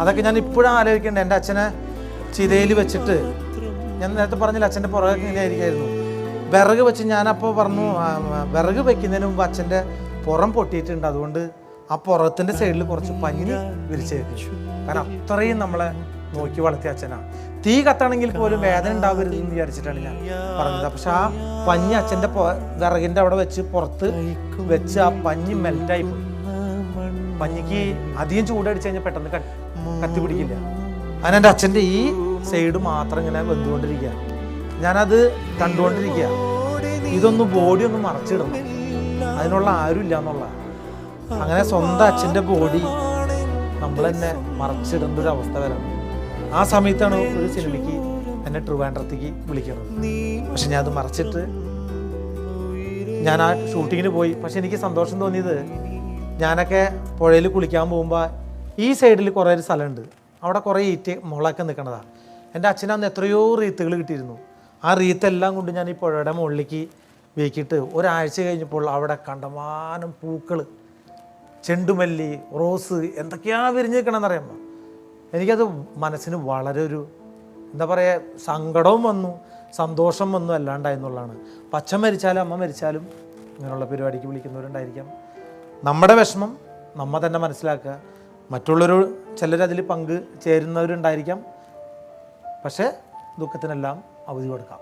അതൊക്കെ ഞാൻ ഇപ്പോഴും ആലോചിക്കേണ്ടത്. എൻ്റെ അച്ഛനെ ചിതയിൽ വെച്ചിട്ട്, ഞാൻ നേരത്തെ പറഞ്ഞില്ല അച്ഛൻ്റെ പുറകെ ഇങ്ങനെ ആയിരിക്കായിരുന്നു. വിറക് വെച്ച് ഞാനപ്പോൾ പറഞ്ഞു, വിറക് വെക്കുന്നതിന് മുമ്പ് അച്ഛൻ്റെ പുറം പൊട്ടിയിട്ടുണ്ട്, അതുകൊണ്ട് ആ പുറത്തിൻ്റെ സൈഡിൽ കുറച്ച് പഞ്ഞി വിരിച്ചേക്കും. കാരണം അത്രയും നമ്മളെ നോക്കി വളർത്തിയ അച്ഛനാണ്. തീ കത്താണെങ്കിൽ പോലും വേദന ഉണ്ടാവരുതെന്ന് വിചാരിച്ചിട്ടാണ് ഞാൻ പറഞ്ഞത്. പക്ഷെ ആ പഞ്ഞി അച്ഛൻ്റെ വിറകിൻ്റെ അവിടെ വെച്ച് പുറത്ത് വെച്ച് ആ പഞ്ഞി മെൽറ്റായി പോയി. പഞ്ഞിക്ക് അധികം ചൂടടിച്ച് കഴിഞ്ഞാൽ പെട്ടെന്ന് കത്തി പിടിക്കില്ല. അങ്ങനെ എൻ്റെ അച്ഛൻ്റെ ഈ സൈഡ് മാത്രം ഇങ്ങനെ വെന്തുകൊണ്ടിരിക്കുക. ഞാനത് കണ്ടുകൊണ്ടിരിക്കുക. ഇതൊന്നും ബോഡി ഒന്ന് മറച്ചിടണം, അതിനുള്ള ആരുമില്ല എന്നുള്ള. അങ്ങനെ സ്വന്തം അച്ഛൻ്റെ ബോഡി നമ്മൾ തന്നെ മറച്ചിടേണ്ട ഒരു അവസ്ഥ വരണം. ആ സമയത്താണ് ഒരു സിനിമയ്ക്ക് എന്നെ ട്രിവാൻഡ്രത്തേക്ക് വിളിക്കുന്നത്. പക്ഷെ ഞാൻ അത് മറച്ചിട്ട് ഞാൻ ആ ഷൂട്ടിങ്ങിന് പോയി. പക്ഷെ എനിക്ക് സന്തോഷം തോന്നിയത്, ഞാനൊക്കെ പുഴയിൽ കുളിക്കാൻ പോകുമ്പോൾ ഈ സൈഡിൽ കുറേ ഒരു സ്ഥലമുണ്ട്, അവിടെ കുറേ മുളയൊക്കെ നിൽക്കണതാണ്. എൻ്റെ അച്ഛനന്ന് എത്രയോ റീത്തുകൾ കിട്ടിയിരുന്നു. ആ റീത്തെല്ലാം കൊണ്ട് ഞാൻ ഈ പുഴയുടെ മുകളിലേക്ക് വീക്കിയിട്ട് ഒരാഴ്ച കഴിഞ്ഞപ്പോൾ അവിടെ കണ്ടമാനം പൂക്കൾ, ചെണ്ടുമല്ലി, റോസ്, എന്തൊക്കെയാണ് വിരിഞ്ഞ് നിൽക്കണമെന്നറിയാമോ. എനിക്കത് മനസ്സിന് വളരെ ഒരു എന്താ പറയുക, സങ്കടവും വന്നു, സന്തോഷം വന്നു, അല്ലാണ്ടായെന്നുള്ളതാണ്. അച്ഛൻ മരിച്ചാലും അമ്മ മരിച്ചാലും ഇങ്ങനെയുള്ള പരിപാടിക്ക് വിളിക്കുന്നവരുണ്ടായിരിക്കാം. നമ്മുടെ വിഷമം നമ്മ തന്നെ മനസ്സിലാക്കുക. മറ്റുള്ളവർ ചിലരതിൽ പങ്ക് ചേരുന്നവരുണ്ടായിരിക്കാം. പക്ഷേ ദുഃഖത്തിനെല്ലാം അവധി കൊടുക്കാം.